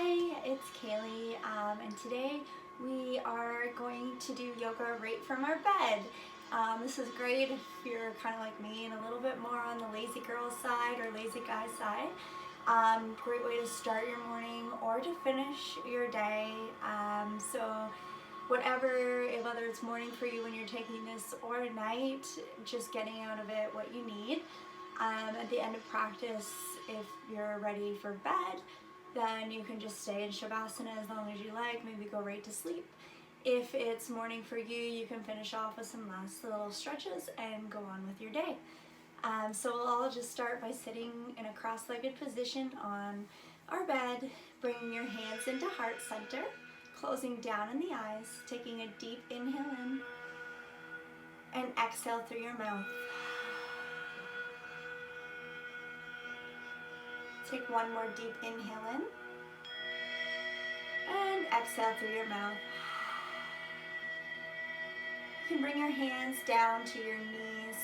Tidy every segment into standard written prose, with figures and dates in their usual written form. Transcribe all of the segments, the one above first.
Hi, it's Kaylee, and today we are going to do yoga right from our bed. This is great if you're kind of like me and a little bit more on the lazy girl side or lazy guy side. Great way to start your morning or to finish your day. So whatever, whether it's morning for you when you're taking this or at night, just getting out of it what you need. At the end of practice, if you're ready for bed, then you can just stay in Shavasana as long as you like, maybe go right to sleep. If it's morning for you, you can finish off with some last little stretches and go on with your day. So we'll all just start by sitting in a cross-legged position on our bed, bringing your hands into heart center, closing down in the eyes, taking a deep inhale in, and exhale through your mouth. Take one more deep inhale in, and exhale through your mouth. You can bring your hands down to your knees,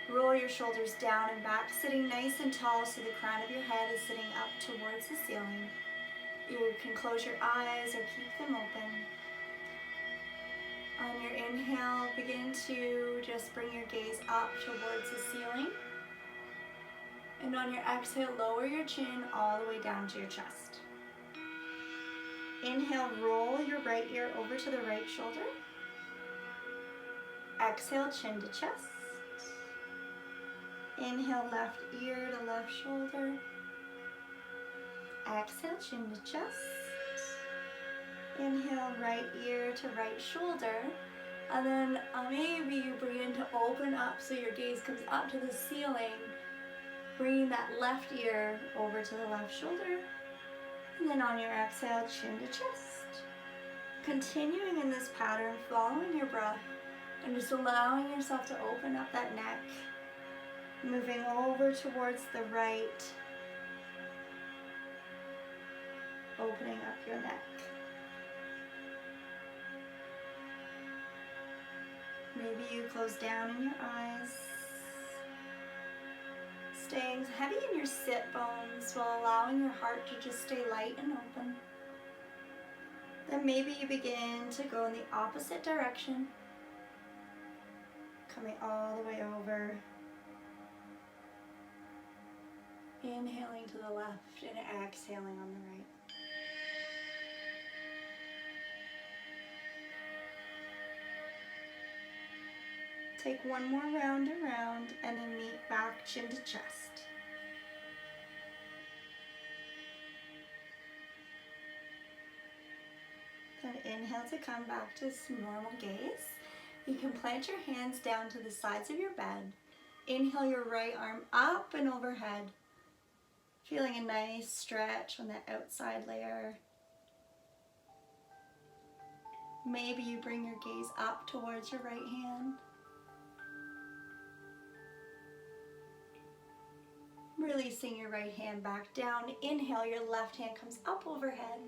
roll your shoulders down and back, sitting nice and tall so the crown of your head is sitting up towards the ceiling. You can close your eyes or keep them open. On your inhale, begin to just bring your gaze up towards the ceiling. And on your exhale, lower your chin all the way down to your chest. Inhale, roll your right ear over to the right shoulder. Exhale, chin to chest. Inhale, left ear to left shoulder. Exhale, chin to chest. Inhale, right ear to right shoulder. And then maybe you begin to open up so your gaze comes up to the ceiling, bringing that left ear over to the left shoulder. And then on your exhale, chin to chest. Continuing in this pattern, following your breath, and just allowing yourself to open up that neck, moving over towards the right, opening up your neck. Maybe you close down in your eyes, staying heavy in your sit bones while allowing your heart to just stay light and open. Then maybe you begin to go in the opposite direction, coming all the way over, inhaling to the left and exhaling on the right. Take one more round around and then meet back chin to chest. Then inhale to come back to normal gaze. You can plant your hands down to the sides of your bed. Inhale your right arm up and overhead. Feeling a nice stretch on the outside layer. Maybe you bring your gaze up towards your right hand. Releasing your right hand back down. Inhale, your left hand comes up overhead.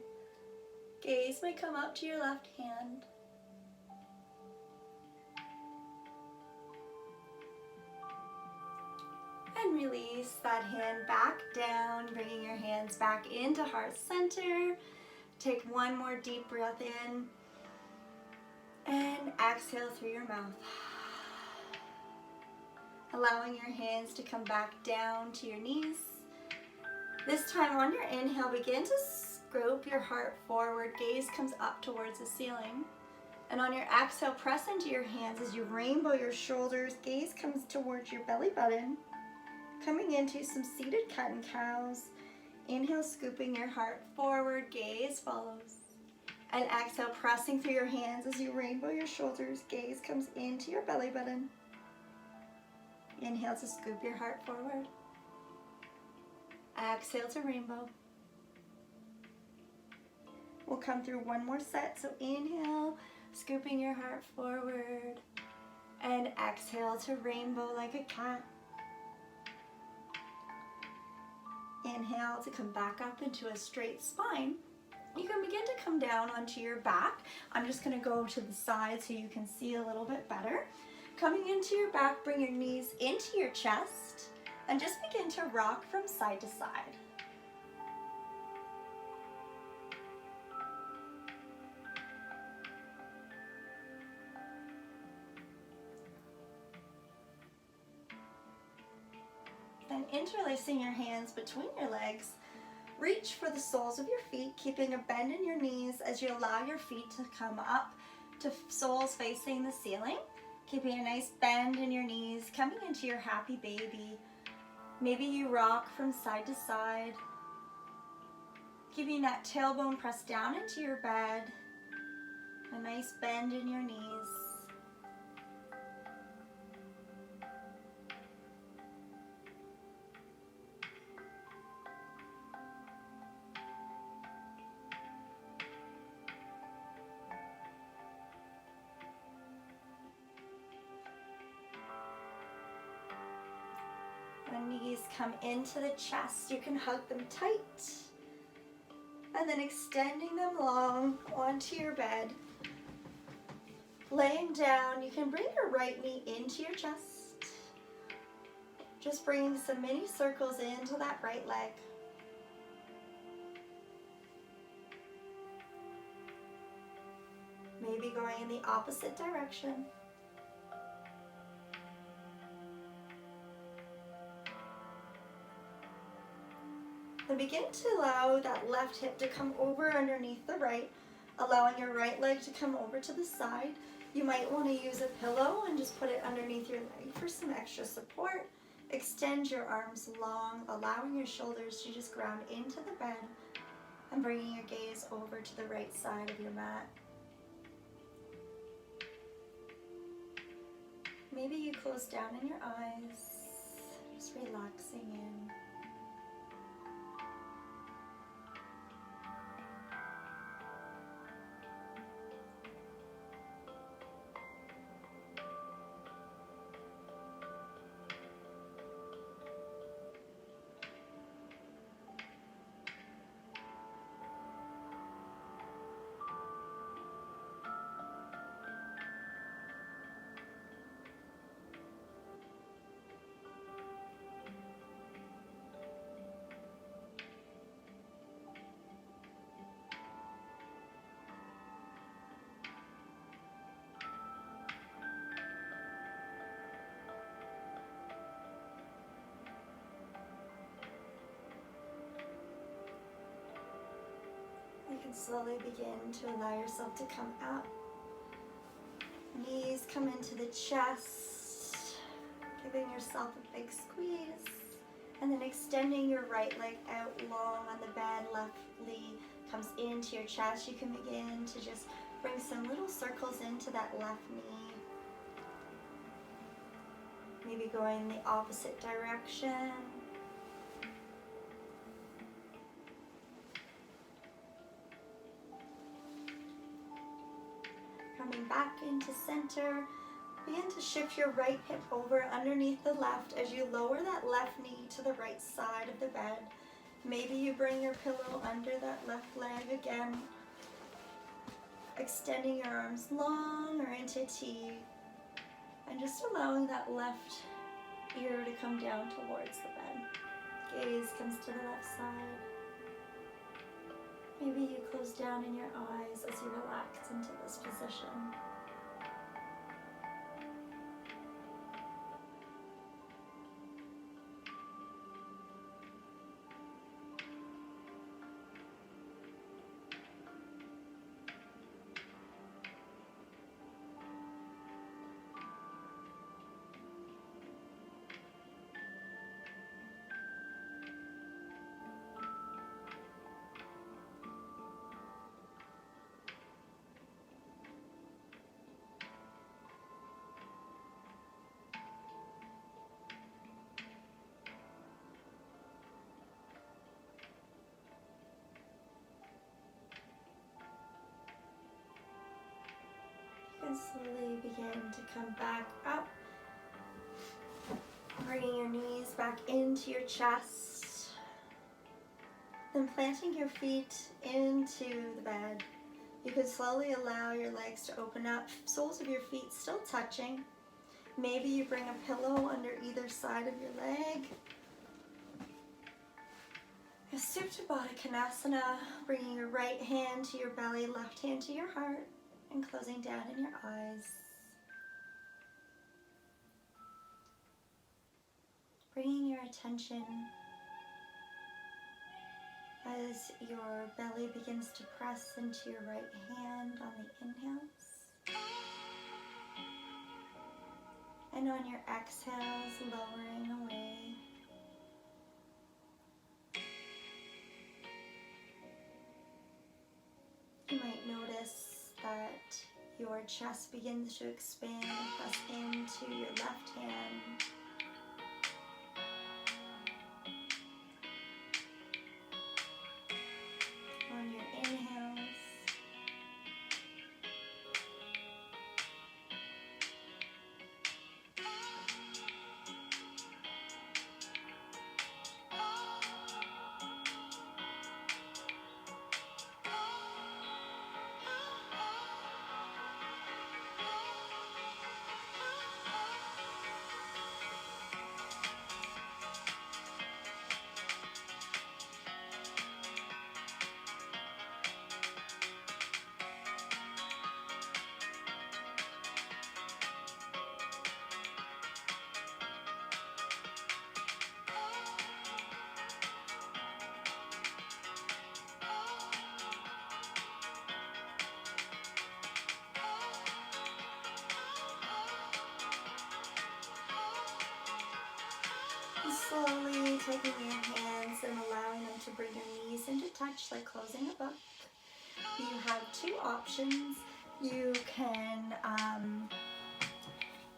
Gaze may come up to your left hand. And release that hand back down, bringing your hands back into heart center. Take one more deep breath in and exhale through your mouth. Allowing your hands to come back down to your knees. This time on your inhale, begin to scoop your heart forward. Gaze comes up towards the ceiling. And on your exhale, press into your hands as you rainbow your shoulders. Gaze comes towards your belly button. Coming into some seated cat and cows. Inhale, scooping your heart forward. Gaze follows. And exhale, pressing through your hands as you rainbow your shoulders. Gaze comes into your belly button. Inhale to scoop your heart forward. Exhale to rainbow. We'll come through one more set. So inhale, scooping your heart forward. And exhale to rainbow like a cat. Inhale to come back up into a straight spine. You can begin to come down onto your back. I'm just going to go to the side so you can see a little bit better. Coming into your back, bring your knees into your chest and just begin to rock from side to side. interlacing your hands between your legs, reach for the soles of your feet, keeping a bend in your knees as you allow your feet to come up to soles facing the ceiling. Keeping a nice bend in your knees, coming into your happy baby. Maybe you rock from side to side. Keeping that tailbone pressed down into your bed. A nice bend in your knees. When knees come into the chest, you can hug them tight. And then extending them long onto your bed. Laying down, you can bring your right knee into your chest. Just bringing some mini circles into that right leg. Maybe going in the opposite direction. Then begin to allow that left hip to come over underneath the right, allowing your right leg to come over to the side. You might want to use a pillow and just put it underneath your leg for some extra support. Extend your arms long, allowing your shoulders to just ground into the bed and bringing your gaze over to the right side of your mat. Maybe you close down in your eyes, just relaxing in. You can slowly begin to allow yourself to come out. Knees come into the chest, giving yourself a big squeeze, and then extending your right leg out long on the bed. Left knee comes into your chest. You can begin to just bring some little circles into that left knee. Maybe going the opposite direction. Coming back into center, begin to shift your right hip over underneath the left as you lower that left knee to the right side of the bed. Maybe you bring your pillow under that left leg again, extending your arms long or into T, and just allowing that left ear to come down towards the bed. Gaze comes to the left side. Maybe you close down in your eyes as you relax into this position. And slowly begin to come back up, bringing your knees back into your chest, then planting your feet into the bed. You can slowly allow your legs to open up, soles of your feet still touching. Maybe you bring a pillow under either side of your leg. A Supta Baddha Konasana, bringing your right hand to your belly, left hand to your heart, and closing down in your eyes. Bringing your attention as your belly begins to press into your right hand on the inhales. And on your exhales, lowering away. You might notice that your chest begins to expand and press into your left hand. On your inhales. Slowly taking your hands and allowing them to bring your knees into touch like closing a book. You have two options. You can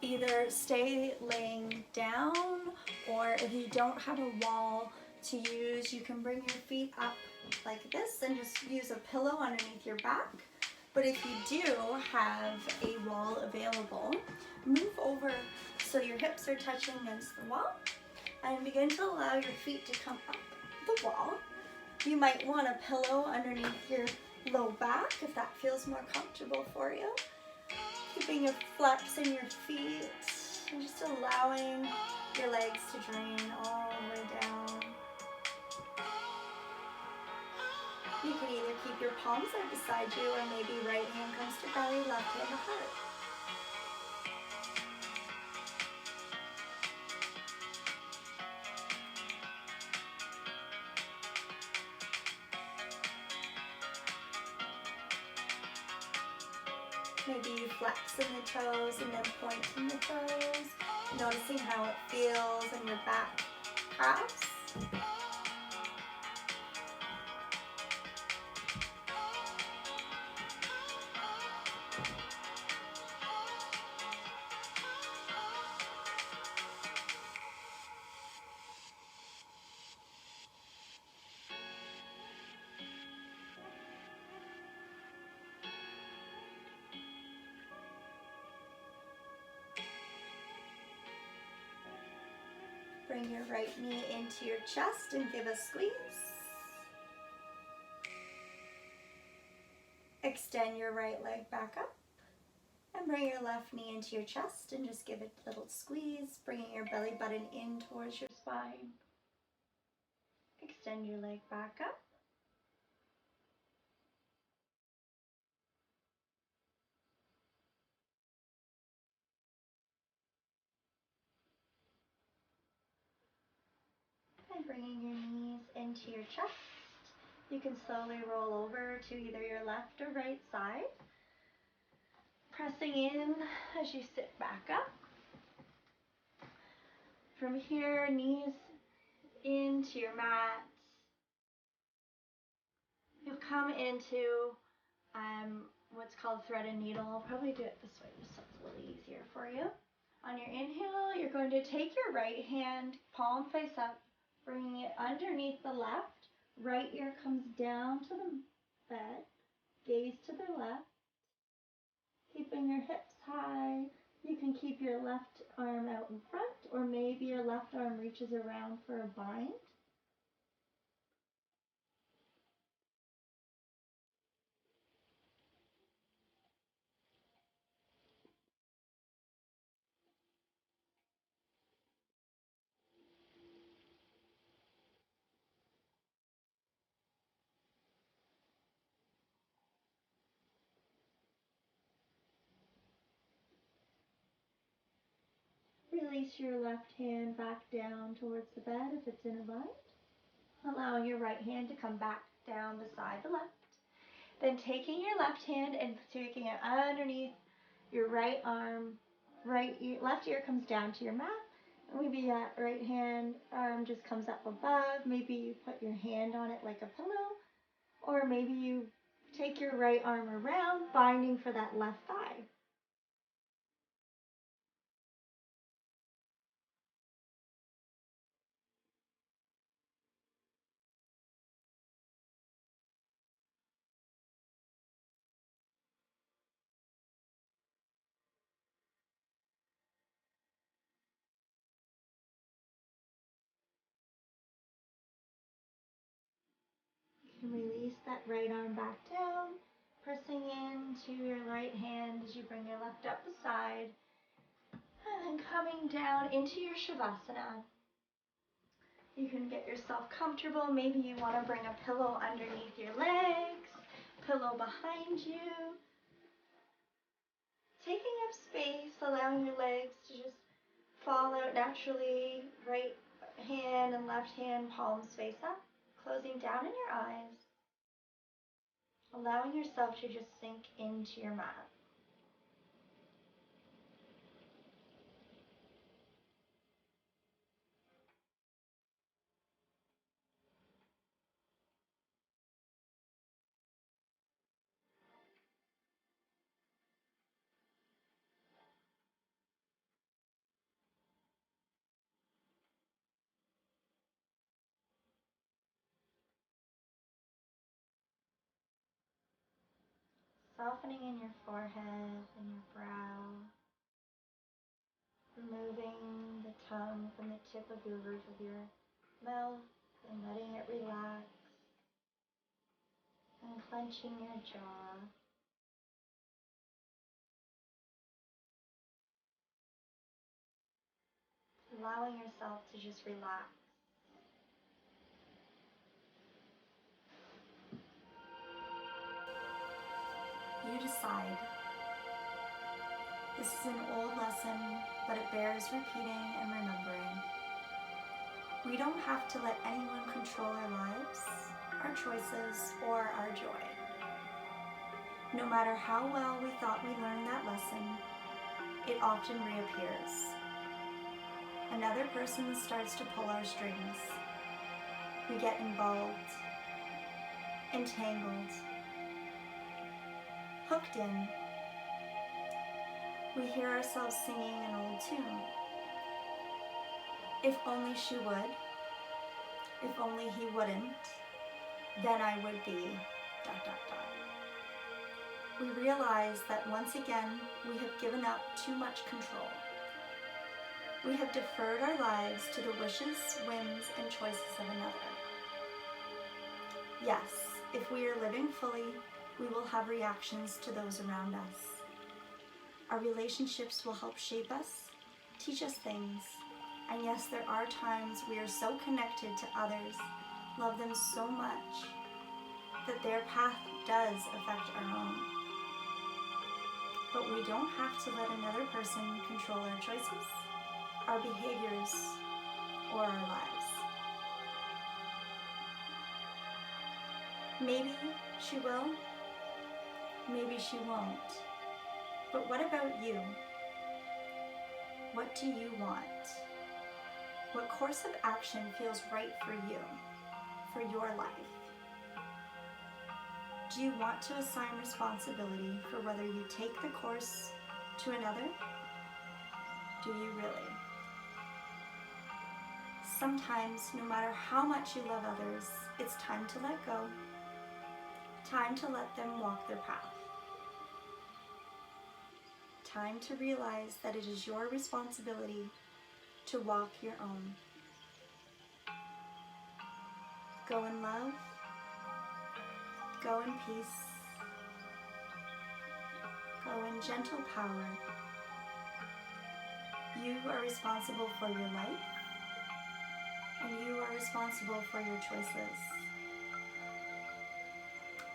either stay laying down, or if you don't have a wall to use, you can bring your feet up like this and just use a pillow underneath your back. But if you do have a wall available, move over so your hips are touching against the wall. And begin to allow your feet to come up the wall. You might want a pillow underneath your low back if that feels more comfortable for you. Keeping a flex in your feet and just allowing your legs to drain all the way down. You can either keep your palms out beside you, or maybe right hand comes to belly, left hand to heart. Maybe you flex in the toes and then point in the toes, noticing how it feels in your back calves. Bring your right knee into your chest and give a squeeze. Extend your right leg back up. And bring your left knee into your chest and just give it a little squeeze, bringing your belly button in towards your spine. Extend your leg back up. And bringing your knees into your chest. You can slowly roll over to either your left or right side. Pressing in as you sit back up. From here, knees into your mat. You'll come into what's called thread and needle. I'll probably do it this way just so it's a little easier for you. On your inhale, you're going to take your right hand, palm face up, bringing it underneath the left. Right ear comes down to the bed, gaze to the left. Keeping your hips high. You can keep your left arm out in front, or maybe your left arm reaches around for a bind. release your left hand back down towards the bed if it's in a bind. Allowing your right hand to come back down beside the left. Then taking your left hand and taking it underneath your right arm. Left ear comes down to your mat. Maybe that right hand arm just comes up above. Maybe you put your hand on it like a pillow. Or maybe you take your right arm around, binding for that left thigh. You can release that right arm back down, pressing into your right hand as you bring your left up beside, and then coming down into your Shavasana. You can get yourself comfortable. Maybe you want to bring a pillow underneath your legs, pillow behind you. Taking up space, allowing your legs to just fall out naturally, right hand and left hand, palms face up, closing down in your eyes, allowing yourself to just sink into your mat. Softening in your forehead and your brow, removing the tongue from the tip of your roof of your mouth and letting it relax, and clenching your jaw. Allowing yourself to just relax. You decide. This is an old lesson, but it bears repeating and remembering. We don't have to let anyone control our lives, our choices, or our joy. No matter how well we thought we learned that lesson, it often reappears. Another person starts to pull our strings. We get involved, entangled, hooked in. We hear ourselves singing an old tune. If only she would, if only he wouldn't, then I would be ... We realize that once again we have given up too much control. We have deferred our lives to the wishes, whims, and choices of another. Yes, if we are living fully, we will have reactions to those around us. Our relationships will help shape us, teach us things, and yes, there are times we are so connected to others, love them so much, that their path does affect our own. But we don't have to let another person control our choices, our behaviors, or our lives. Maybe she will, maybe she won't. But what about you? What do you want? What course of action feels right for you, for your life? Do you want to assign responsibility for whether you take the course to another? Do you really? Sometimes, no matter how much you love others, it's time to let go. Time to let them walk their path. Time to realize that it is your responsibility to walk your own. Go in love. Go in peace. Go in gentle power. You are responsible for your life, and you are responsible for your choices.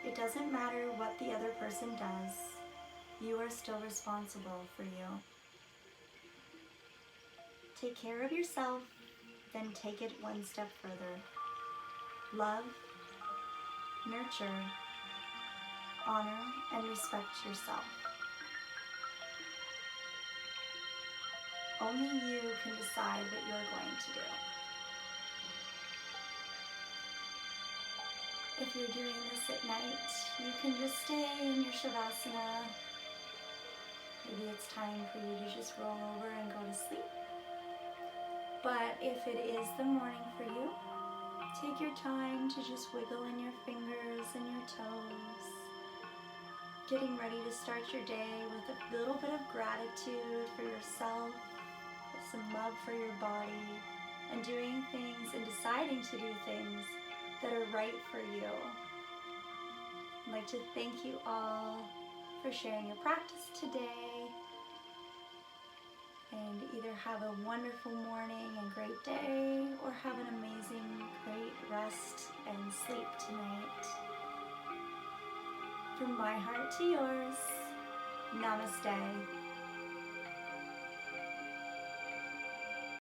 It doesn't matter what the other person does, you are still responsible for you. take care of yourself, then take it one step further. Love, nurture, honor, and respect yourself. Only you can decide what you're going to do. If you're doing this at night, you can just stay in your Shavasana. Maybe it's time for you to just roll over and go to sleep. But if it is the morning for you, take your time to just wiggle in your fingers and your toes. Getting ready to start your day with a little bit of gratitude for yourself, with some love for your body, and doing things and deciding to do things that are right for you. I'd like to thank you all for sharing your practice today, and either have a wonderful morning and great day, or have an amazing, great rest and sleep tonight. From my heart to yours, namaste.